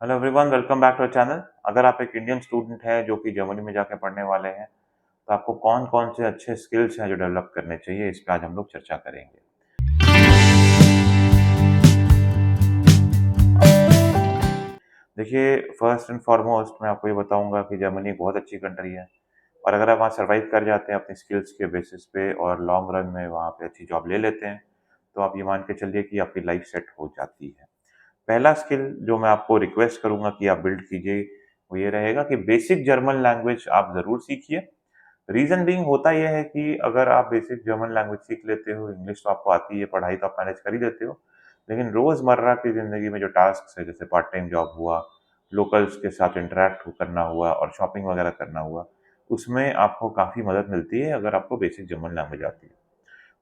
Hello everyone, welcome back to our channel. अगर आप एक इंडियन स्टूडेंट हैं जो कि जर्मनी में जाके पढ़ने वाले हैं, तो आपको कौन-कौन से अच्छे स्किल्स हैं जो डेवलप करने चाहिए, इस पे आज हम लोग चर्चा करेंगे। देखिए, फर्स्ट एंड फॉरमोस्ट मैं आपको ये बताऊँगा कि जर्मनी बहुत अच्छी कंट्री है और अगर आप वहाँ सर्वाइव कर जाते हैं अपनी स्किल्स के बेसिस पे और लॉन्ग रन में वहाँ पे अच्छी जॉब ले लेते हैं, तो आप ये मान के चलिए कि आपकी लाइफ सेट हो जाती है। पहला स्किल जो मैं आपको रिक्वेस्ट करूँगा कि आप बिल्ड कीजिए, वो ये रहेगा कि बेसिक जर्मन लैंग्वेज आप ज़रूर सीखिए। रीज़न बीइंग होता ये है कि अगर आप बेसिक जर्मन लैंग्वेज सीख लेते हो, इंग्लिश तो आपको आती है, पढ़ाई तो आप मैनेज कर ही लेते हो, लेकिन रोज़मर्रा की ज़िंदगी में जो टास्क्स हैं, जैसे पार्ट टाइम जॉब हुआ, लोकल्स के साथ इंटरैक्ट करना हुआ और शॉपिंग वगैरह करना हुआ, उसमें आपको काफ़ी मदद मिलती है अगर आपको बेसिक जर्मन लैंग्वेज आती है।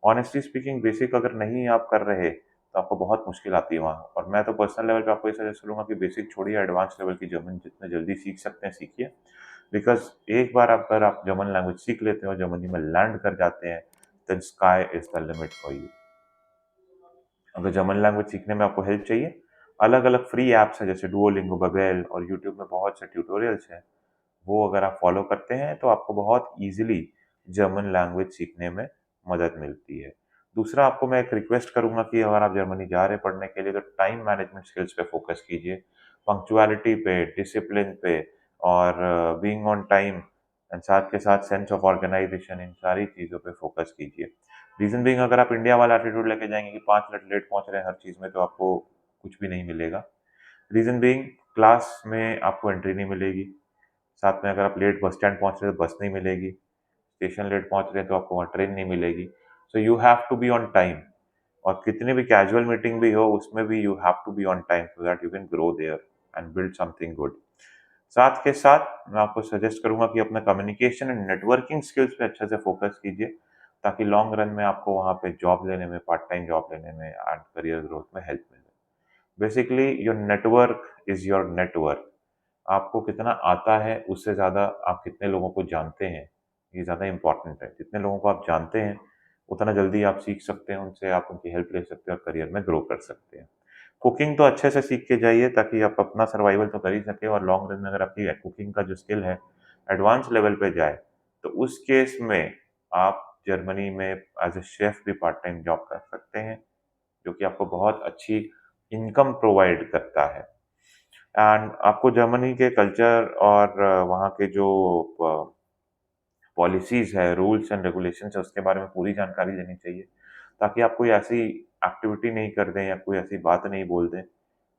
ऑनेस्टली स्पीकिंग बेसिक अगर नहीं आप कर रहे, तो आपको बहुत मुश्किल आती है वहाँ और मैं तो पर्सनल लेवल पे आपको ये सजेस्ट करूँगा कि बेसिक छोड़िए, एडवांस लेवल की जर्मन जितना जल्दी सीख सकते हैं सीखिए। बिकॉज़ एक बार अगर आप जर्मन लैंग्वेज सीख लेते हो, जर्मनी में लैंड कर जाते हैं, then sky is the limit for you. अगर जर्मन लैंग्वेज सीखने में आपको हेल्प चाहिए, अलग-अलग फ्री ऐप्स हैं जैसे डुओलिंगो, बाबेल और यूट्यूब में बहुत से ट्यूटोरियल्स हैं। वो अगर आप फॉलो करते हैं तो आपको बहुत ईज़िली जर्मन लैंग्वेज सीखने में मदद मिलती है। दूसरा आपको मैं एक रिक्वेस्ट करूँगा कि अगर आप जर्मनी जा रहे हैं पढ़ने के लिए तो टाइम मैनेजमेंट स्किल्स पे फ़ोकस कीजिए। पंक्चुअलिटी पे, डिसिप्लिन पे और बीइंग ऑन टाइम एंड साथ के साथ सेंस ऑफ ऑर्गेनाइज़ेशन, इन सारी चीज़ों पे फ़ोकस कीजिए। रीज़न बीइंग अगर आप इंडिया वाला एटीट्यूड लेके जाएँगे कि 5 मिनट लेट पहुँच रहे हैं हर चीज़ में, तो आपको कुछ भी नहीं मिलेगा। रीज़न बीइंग क्लास में आपको एंट्री नहीं मिलेगी। साथ में अगर आप लेट बस स्टैंड पहुँच रहे हो तो बस नहीं मिलेगी, स्टेशन लेट पहुँच रहे हैं तो आपको वहाँ ट्रेन नहीं मिलेगी। So you have to be on time और कितनी भी कैजुअल मीटिंग भी हो उसमें भी you have to be on time so that you can grow there and build something good. साथ के साथ मैं आपको सजेस्ट करूँगा कि अपना कम्युनिकेशन एंड नेटवर्किंग स्किल्स पे अच्छे से फ़ोकस कीजिए, ताकि लॉन्ग रन में आपको वहाँ पे जॉब लेने में, पार्ट टाइम जॉब लेने में एंड करियर ग्रोथ में हेल्प मिले। Basically your network is your net worth. आपको कितना आता है उससे ज़्यादा आप कितने लोगों को जानते हैं, ये ज़्यादा इम्पोर्टेंट है। जितने लोगों को आप जानते हैं, उतना जल्दी आप सीख सकते हैं उनसे, आप उनकी हेल्प ले सकते हैं और करियर में ग्रो कर सकते हैं। कुकिंग तो अच्छे से सीख के जाइए ताकि आप अपना सर्वाइवल तो कर ही सकें और लॉन्ग रन में अगर आपकी कुकिंग का जो स्किल है, एडवांस लेवल पे जाए, तो उस केस में आप जर्मनी में एज़ अ शेफ़ भी पार्ट टाइम जॉब कर सकते हैं, जो कि आपको बहुत अच्छी इनकम प्रोवाइड करता है। एंड आपको जर्मनी के कल्चर और वहाँ के जो पॉलिसीज़ है, रूल्स एंड रेगुलेशंस है, उसके बारे में पूरी जानकारी लेनी चाहिए, ताकि आप कोई ऐसी एक्टिविटी नहीं कर दें या कोई ऐसी बात नहीं बोल दें,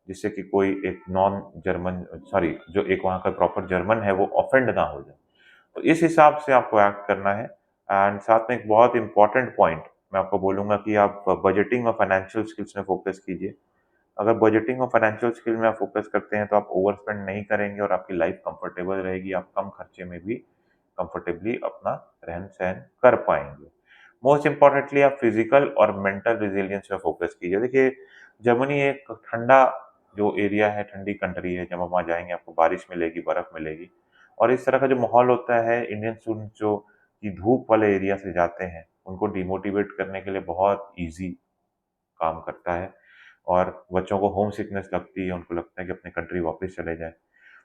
जिससे कि कोई एक नॉन जर्मन सॉरी जो एक वहाँ का प्रॉपर जर्मन है, वो ऑफेंड ना हो जाए। तो इस हिसाब से आपको एक्ट करना है एंड साथ में एक बहुत इम्पोर्टेंट पॉइंट मैं आपको बोलूँगा कि आप बजटिंग और फाइनेंशियल स्किल्स में फ़ोकस कीजिए। अगर बजटिंग और फाइनेंशियल स्किल में आप फ़ोकस करते हैं, तो आप ओवर स्पेंड नहीं करेंगे और आपकी लाइफ़ कंफर्टेबल रहेगी, आप कम खर्चे में भी कंफर्टेबली अपना रहन-सहन कर पाएँगे। मोस्ट इम्पोर्टेंटली आप फिज़िकल और मेंटल रेज़िलियंस पे फ़ोकस कीजिए। देखिए, जर्मनी एक ठंडा जो एरिया है, ठंडी कंट्री है, जब आप वहाँ जाएँगे आपको बारिश मिलेगी, बर्फ़ मिलेगी और इस तरह का जो माहौल होता है, इंडियन स्टूडेंट्स जो कि धूप वाले एरिया से जाते हैं, उनको डिमोटिवेट करने के लिए बहुत ईज़ी काम करता है और बच्चों को होम सिकनेस लगती है, उनको लगता है कि अपनी कंट्री वापस चले जाएँ।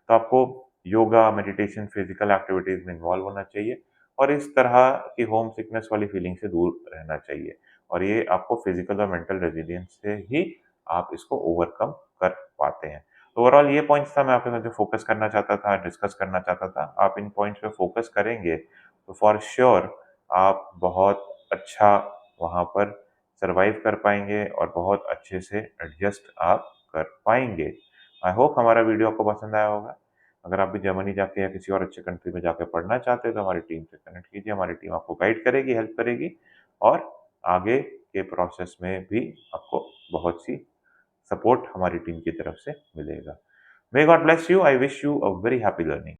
तो आपको योगा, मेडिटेशन, फिज़िकल एक्टिविटीज़ में इन्वॉल्व होना चाहिए और इस तरह की होम सिकनेस वाली फीलिंग से दूर रहना चाहिए और ये आपको फिज़िकल और मेंटल रेज़िलियंस से ही आप इसको ओवरकम कर पाते हैं। तो ओवरऑल ये पॉइंट्स था मैं आपके साथ जो फ़ोकस करना चाहता था, डिस्कस करना चाहता था। आप इन पॉइंट्स पे फ़ोकस करेंगे, तो फॉर श्योर आप बहुत अच्छा वहाँ पर सर्वाइव कर पाएँगे और बहुत अच्छे से एडजस्ट आप कर पाएँगे। आई होप हमारा वीडियो आपको पसंद आया होगा। अगर आप भी जर्मनी जाके या किसी और अच्छे कंट्री में जाके पढ़ना चाहते हैं, तो हमारी टीम से कनेक्ट कीजिए। हमारी टीम आपको गाइड करेगी, हेल्प करेगी और आगे के प्रोसेस में भी आपको बहुत सी सपोर्ट हमारी टीम की तरफ से मिलेगा। May God bless you. I wish you a very happy learning.